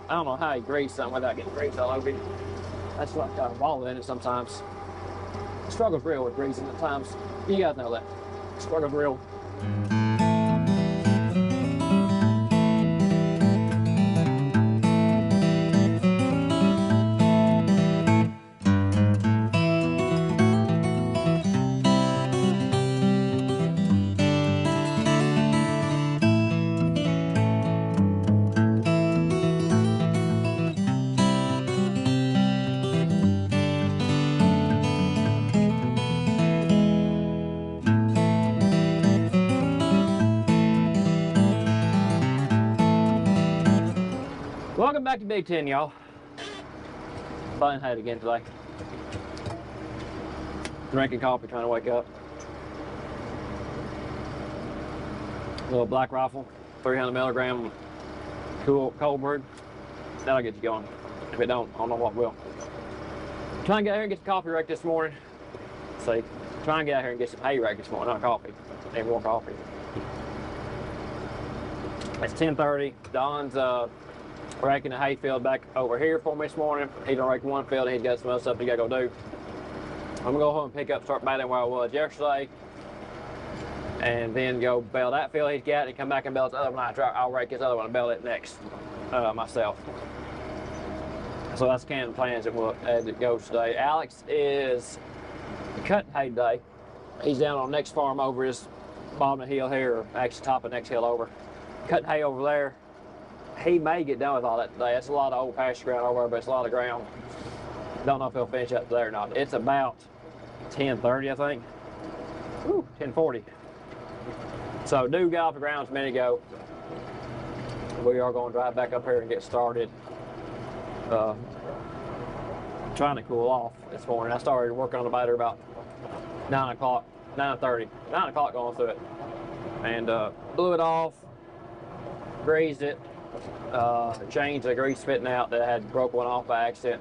I don't know how you grease something without getting grease all over you. That's like got a ball in it sometimes. Struggle's real with greasing at times. You guys know that. Struggle's real. Welcome back to Big 10, y'all. Baling hay again today. Drinking coffee, trying to wake up. A little Black Rifle, 300 milligram cold brew. That'll get you going. If it don't, I don't know what will. Trying to get out here and get the coffee wrecked this morning. See, trying to get out here and get some hay wrecked this morning, not coffee. Need more coffee. It's 10:30. Don's raking the hay field back over here for me this morning. He's gonna rake one field and he's got some other stuff he gotta go do. I'm gonna go home and pick up, start baling where I was yesterday, and then go bale that field he's got and come back and bale this other one. I'll rake this other one and bale it next myself. So that's kind of the plans as it goes today. Alex is cutting hay today. He's down on the next farm over his bottom of the hill here, or actually top of the next hill over. Cutting hay over there. He may get done with all that today. It's a lot of old pasture ground over there, but it's a lot of ground. Don't know if he'll finish up there or not. It's about 10:30, I think. Woo, 10:40. So Dude got off the ground a minute ago. We are going to drive back up here and get started. Trying to cool off this morning. I started working on the baler about 9 o'clock, 9:30. 9 o'clock going through it. And blew it off, greased it. Changed the grease fitting out that had broke one off by accident,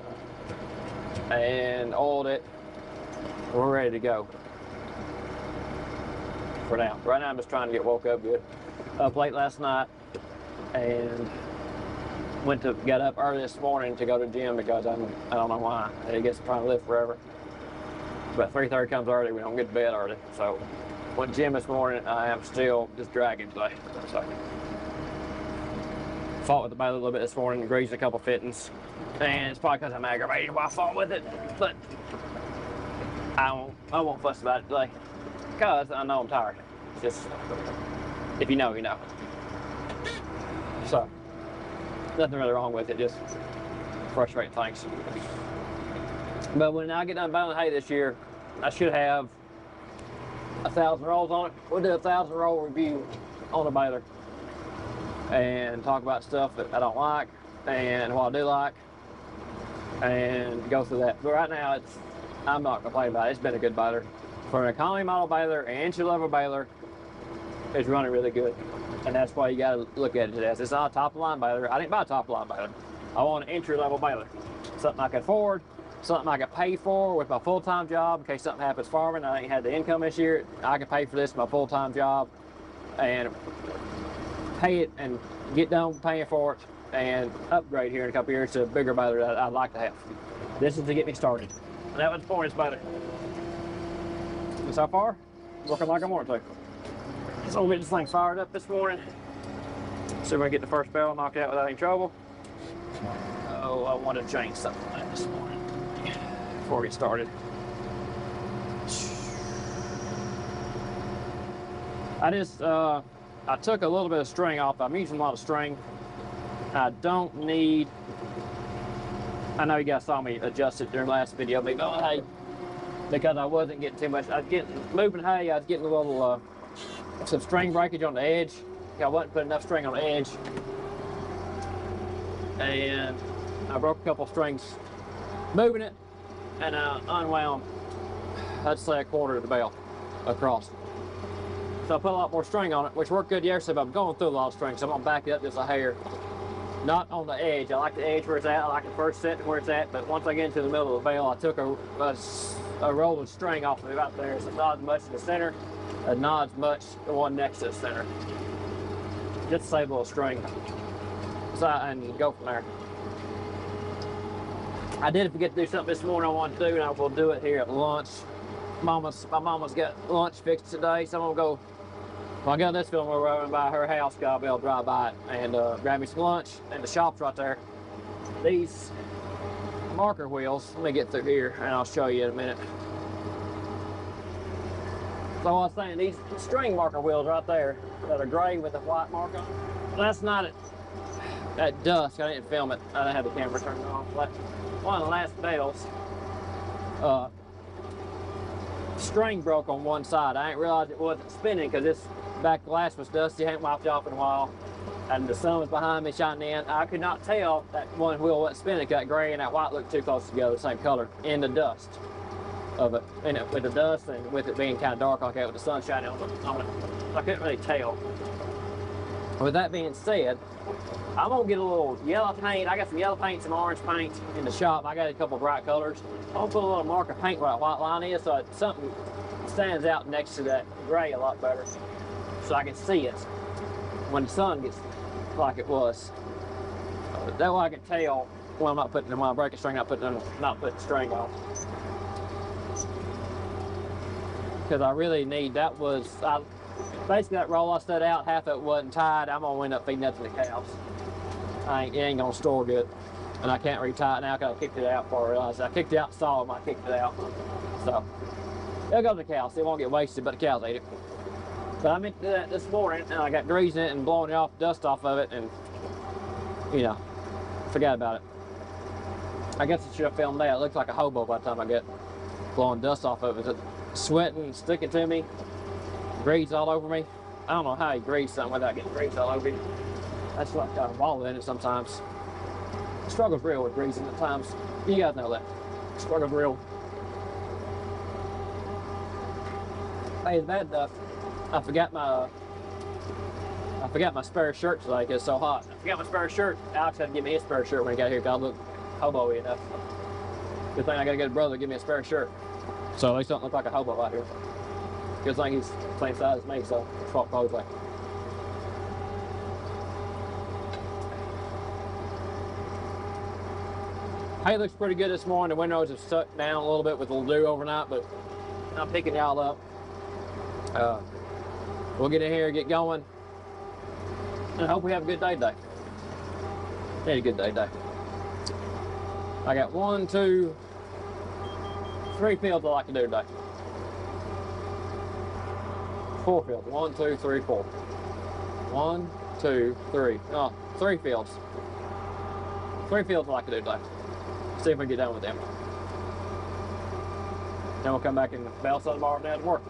and oiled it. We're ready to go for now. Right now I'm just trying to get woke up good. Up late last night and got up early this morning to go to the gym because I don't know why. I guess I'm trying to live forever. But 3:30 comes early, we don't get to bed early. So went to the gym this morning. I am still just dragging today. So fought with the baler a little bit this morning, greased a couple fittings, and it's probably because I'm aggravated why I fought with it, but I won't fuss about it today because I know I'm tired. It's just, if you know, you know. So nothing really wrong with it, just frustrating things. But when I get done baling hay this year, I should have 1,000 rolls on it. We'll do a 1,000 roll review on the baler and talk about stuff that I don't like and what I do like and go through that. But right now, I'm not complaining about it. It's been a good baler. For an economy model baler and entry level baler, it's running really good. And that's why you gotta look at it as it's not a top of the line baler. I didn't buy a top of the line baler. I want an entry level baler. Something I can afford, something I can pay for with my full-time job in case something happens farming. I ain't had the income this year. I can pay for this, my full-time job, and pay it and get done paying for it and upgrade here in a couple years to a bigger baler that I'd like to have. This is to get me started. And that was the point of this baler. And so far, working like I want to. So we'll get this thing fired up this morning. See if we can get the first barrel knocked out without any trouble. Oh, I wanted to change something like that this morning before we get started. I took a little bit of string off. I'm using a lot of string. I don't need, I know you guys saw me adjust it during the last video, but hay, because I wasn't getting too much. I was getting, moving hay, I was getting a little, some string breakage on the edge. I wasn't putting enough string on the edge. And I broke a couple strings moving it, and I unwound, I'd say, a quarter of the bale across. So I put a lot more string on it, which worked good yesterday, but I'm going through a lot of string, so I'm gonna back it up just a hair. Not on the edge. I like the edge where it's at. I like the first set where it's at, but once I get into the middle of the bale, I took a roll of string off of it right there. So it's not as much in the center, and not as much the one next to the center. Just to save a little string. and go from there. I did forget to do something this morning I wanted to do, and I will do it here at lunch. My mama's got lunch fixed today, so I'm gonna go. When I get on this film, we're running by her house, I'll be able to drive by it and grab me some lunch. And the shop's right there. These marker wheels, let me get through here and I'll show you in a minute. So I was saying, these string marker wheels right there that are gray with a white mark on them, that's not it. At dusk, I didn't film it. I didn't have the camera turned off. But one of the last bales, string broke on one side. I didn't realize it wasn't spinning because this back glass was dusty, hadn't wiped off in a while, and the sun was behind me shining in. I could not tell that one wheel wasn't spinning. That gray and that white looked too close together, the same color, in the dust of it. And with the dust and with it being kind of dark like that with the sun shining on it, I couldn't really tell. With that being said, I'm gonna get a little yellow paint. I got some yellow paint, some orange paint in the shop. I got a couple of bright colors. I'm gonna put a little marker paint where that white line is, so something stands out next to that gray a lot better, so I can see it when the sun gets like it was. That way I can tell when I'm not putting, when I break a string, not putting the string off. Because I really need, basically that roll I set out, half of it wasn't tied. I'm gonna end up feeding that to the cows. It ain't gonna store good. And I can't retie it now because I kicked it out before I realized I kicked it out solid when I kicked it out. So, it'll go to the cows. It won't get wasted, but the cows ate it. But I meant to do that this morning, and I got grease in it and blowing it off, dust off of it, and, you know, forgot about it. I guess I should have filmed that. It looks like a hobo by the time I get blowing dust off of it. It's sweating, sticking to me, grease all over me. I don't know how you grease something without getting grease all over you. That's like got a ball in it sometimes. Struggle's real with greasing at times. You guys know that. Struggle's real. Hey, it's bad enough. I forgot my spare shirt today because it's so hot. I forgot my spare shirt. Alex had to give me his spare shirt when he got here because I look hobo-y enough. Good thing I got a good brother to give me a spare shirt. So at least I don't look like a hobo out here. Good thing he's the same size as me, so swap clothes like. Hay looks pretty good this morning. The windrows have stuck down a little bit with the dew overnight, but I'm picking it all up. We'll get in here, get going, and I hope we have a good day today. Need a good day today. I got 1, 2, 3 fields I like to do today. 4 fields. 1, 2, 3, 4. 1, 2, 3. No, 3 fields. 3 fields I like to do today. See if we can get done with them. Then we'll come back and bale some tomorrow down to work.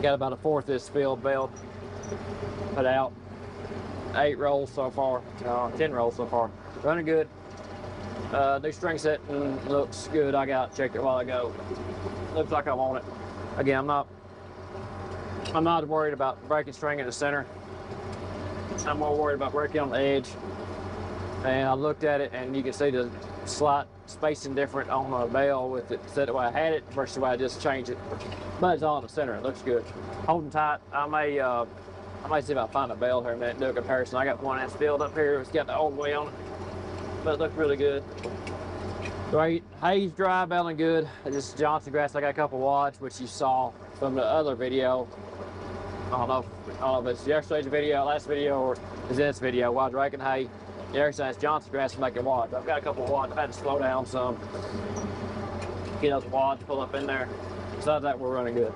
Got about a fourth of this field baled, put out. 8 rolls so far, 10 rolls so far. Running good. New string setting looks good. I got checked it a while ago. Looks like I want it. Again, I'm not worried about breaking string in the center. I'm more worried about breaking on the edge. And I looked at it, and you can see the slight spacing different on the bale with it set the way I had it versus the way I just changed it. But it's all in the center. It looks good. Holding tight. I may I might see if I find a bale here in a minute and do a comparison. I got one that's filled up here. It's got the old way on it, but it looks really good. Right, hay's dry, baling good. This is Johnson grass. I got a couple wads, which you saw from the other video. I don't know if it's yesterday's video, last video, or is this video. While raking hay, yesterday's Johnson grass is making wads. I've got a couple of wads. I've had to slow down some. Get those wads, pull up in there. Besides that, we're running good.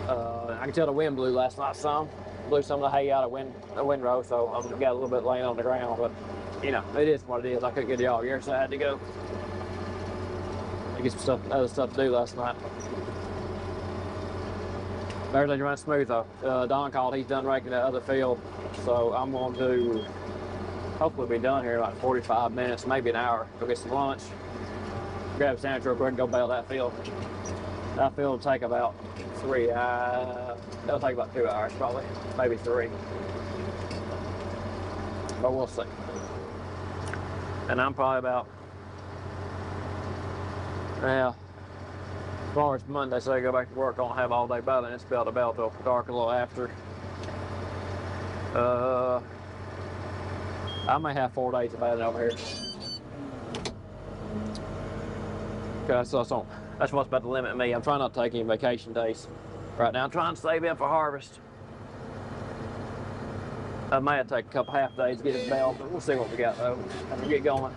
I can tell the wind blew last night some. Blew some of the hay out of the windrow, so I've got a little bit laying on the ground. But you know, it is what it is. I couldn't get the all year, so I had to go. I get some other stuff to do last night. Everything's running smooth though. Don called, he's done raking that other field. So I'm going to hopefully be done here in like 45 minutes, maybe an hour. Go get some lunch, grab a sandwich real quick and go bale that field. That field will take about it'll take about 2 hours probably, maybe 3. But we'll see. And I'm probably about, tomorrow's Monday, so I go back to work. I don't have all day baling. It's about till dark a little after. I may have 4 days of baling over here. Okay, so that's what's about to limit me. I'm trying not to take any vacation days right now. I'm trying to save in for harvest. I may have to take a couple half days to get it baled, but we'll see what we got though as we get going.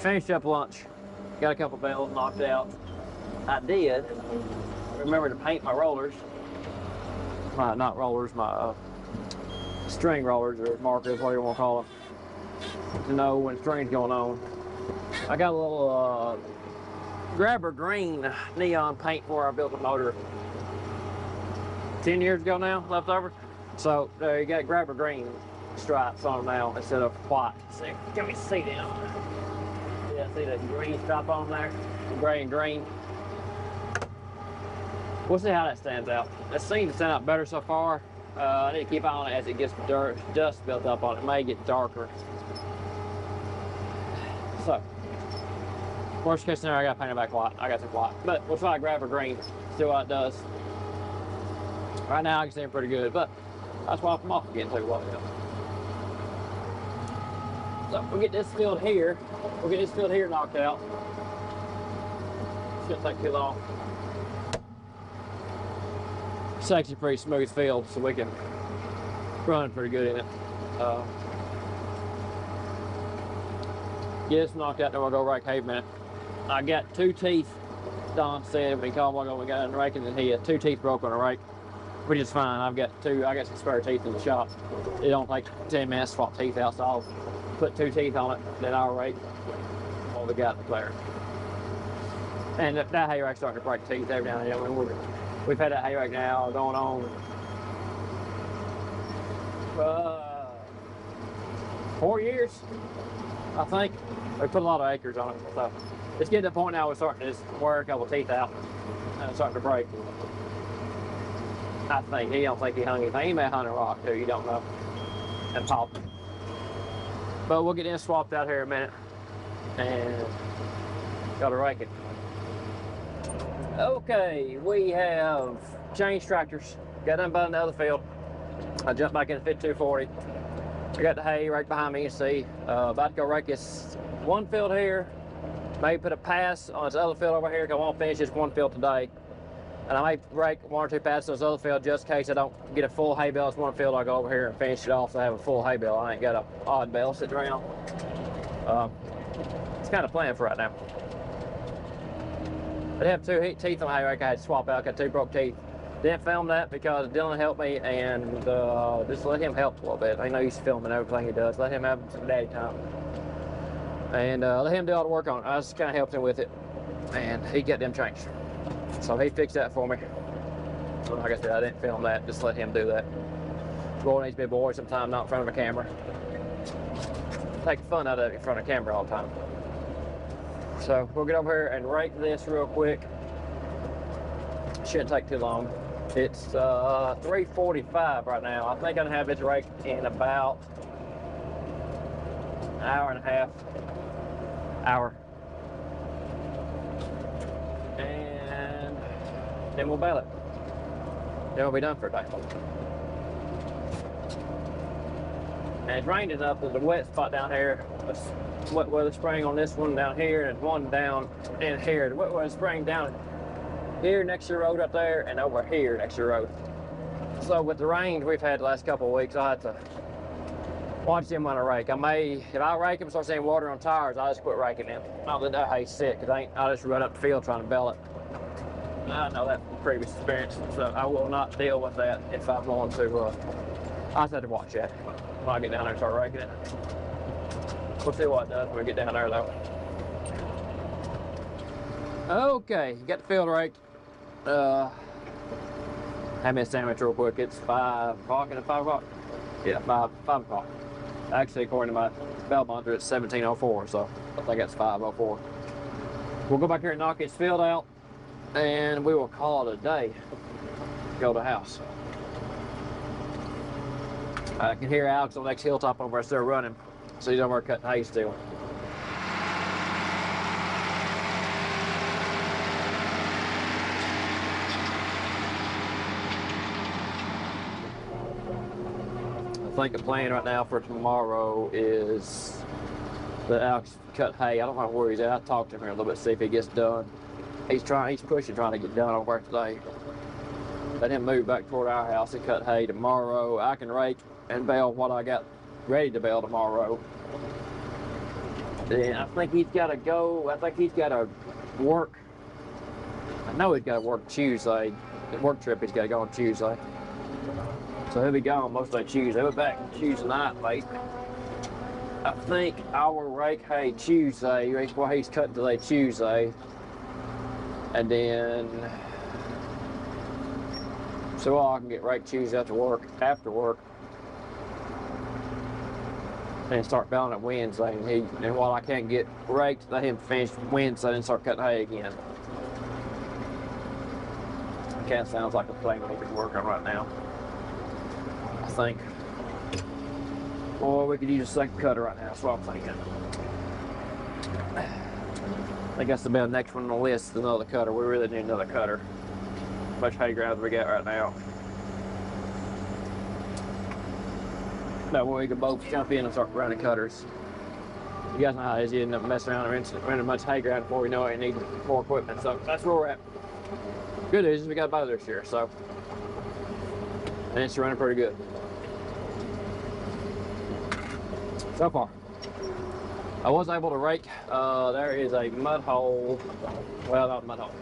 Finished up lunch. Got a couple bales knocked out. I did remember to paint my rollers. Not rollers, my string rollers or markers, whatever you want to call them, to know when string's going on. I got a little grabber green neon paint before I built the motor 10 years ago now, left over. So there you got grabber green stripes on them now instead of white. See, let me see them. Yeah, see that green stripe on there? Gray and green. We'll see how that stands out. It seems to stand out better so far. I need to keep on it as it gets dust built up on it. It may get darker. So, worst case scenario, I got to paint it back white. I got some white, but we'll try to grab a green, see what it does. Right now, I can see it pretty good, but that's why I'm off again too. So we'll get this field here. We'll get this field here knocked out. Shouldn't take too long. It's actually a pretty smooth field, so we can run pretty good in it. Get this knocked out, then we'll go rake hay in a minute. I got 2 teeth, Don said when he called while we got done raking, and he had 2 teeth broke on a rake, which is fine. I got some spare teeth in the shop. It don't take 10 minutes to swap teeth out, so I'll put 2 teeth on it, then I'll rake what we got in the player. And that hay rake's starting to break teeth every now and then. I mean, we've had that hay rake now going on 4 years, I think. We put a lot of acres on it, so it's getting to the point now we're starting to just wear a couple teeth out and it's starting to break. I think he don't think he hung anything. He may have hung a rock too, you don't know, and popped. But we'll get this swapped out here in a minute and got to rake it. Okay, we have changed tractors. Got done by the other field. I jumped back in the 5240. I got the hay right behind me, you see. About to go rake this one field here. Maybe put a pass on this other field over here, because I want to finish this one field today. And I may rake 1 or 2 passes on this other field just in case I don't get a full hay bale. It's one field, I'll go over here and finish it off so I have a full hay bale. I ain't got an odd bale sitting around. It's kind of planned for right now. I have 2 teeth on the hay rake I had to swap out. Got 2 broke teeth. Didn't film that because Dylan helped me, and just let him help a little bit. I know he's filming everything he does. Let him have some daddy time. And let him do all the work on it. I just kind of helped him with it, and he got them changed. So he fixed that for me. So like I said, I didn't film that. Just let him do that. Boy needs to be a boy sometime, not in front of a camera. Take the fun out of it in front of a camera all the time. So we'll get over here and rake this real quick. Shouldn't take too long. It's 3:45 right now. I think I'm gonna have this raked in about hour and a half. Hour. And then we'll bale it. Then we'll be done for a day. And it's rained enough that the wet spot down here, wet weather spraying on this one down here, and one down in here. The wet weather spraying down here next to the road up there, and over here next to the road. So with the rain we've had the last couple of weeks, I have to watch them when I rake. If I rake them and start seeing water on tires, I just quit raking them. Not that that hay's sick, because I just run up the field trying to bale it. I know that from previous experience, so I will not deal with that if I'm going to, I just have to watch that when I get down there and start raking it. We'll see what it does when we get down there though. Okay, got the field raked. Have me a sandwich real quick. It's 5 o'clock and 5 o'clock. Yeah, 5 o'clock. Actually, according to my bell monitor, it's 17:04, so I think it's 5:04. We'll go back here and knock this field out, and we will call it a day. Go to the house. I can hear Alex on the next hilltop over there still running, so he's over there cutting hay still. I think the plan right now for tomorrow is that Alex cut hay. I don't know where he's at. I'll talk to him here a little bit, see if he gets done. He's pushing, trying to get done over today. Let him move back toward our house and cut hay tomorrow. I can rake and bale what I got ready to bale tomorrow. Then I think he's got to go. I think he's got to work. I know he's got to work Tuesday. The work trip he's got to go on Tuesday. So he'll be gone most of Tuesday. He'll be back Tuesday night late. I think I will rake hay Tuesday. Rake what he's cutting today Tuesday. And then so I can get raked Tuesday after work. And start baling it Wednesday. And while I can't get raked, let him finish Wednesday and start cutting hay again. That sounds like a plan we could work on right now. I think. Or we could use a second cutter right now. That's what I'm thinking. I think that's about the next one on the list, another cutter. We really need another cutter. How much hay ground we got right now? That way we can both jump in and start running cutters. You guys know how it is. You end up messing around and running much hay ground before we know it. You need more equipment. So that's where we're at. Good news is we got a Baler this year, so and it's running pretty good so far. I was able to rake. There is a mud hole. Well, not a mud hole.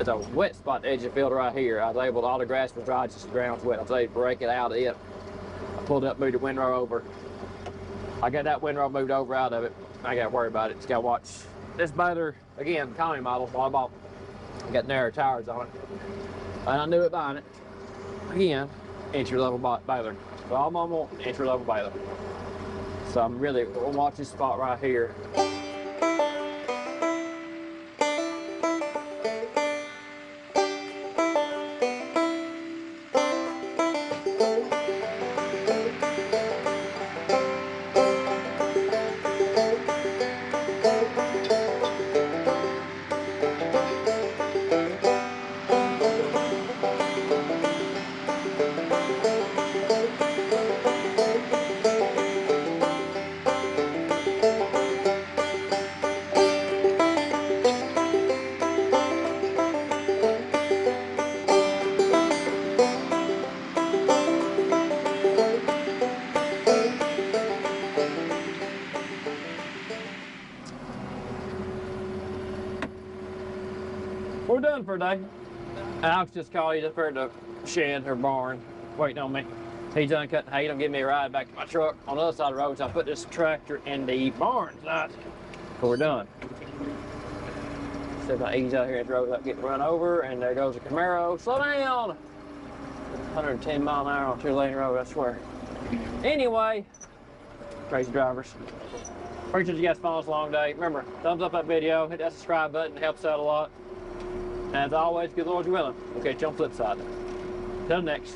It's a wet spot at the edge of the field right here. I was able to, all the grass was dry, just the ground's wet. I was able to break it out of it. I pulled up, moved the windrow over. I got that windrow moved over out of it. I got to worry about it. Just got to watch this Baler, again, county model. I bought. Got narrow tires on it. And I knew it buying it. Again, entry-level Baler. So I'm on entry-level Baler. So I'm really gonna watch this spot right here. We're done for a day. Alex just called. He's up here at the shed or barn waiting on me. He's done cutting hay. He'll give me a ride back to my truck on the other side of the road. So I put this tractor in the barn tonight. So we're done. So if I ease out here at the road without getting run over, and there goes a Camaro. Slow down! 110 mile an hour on 2-lane road, I swear. Anyway, crazy drivers. Appreciate you guys following us along day. Remember, thumbs up that video, hit that subscribe button, it helps out a lot. And as always, good Lord willing, we'll catch you on the flip side. Till next.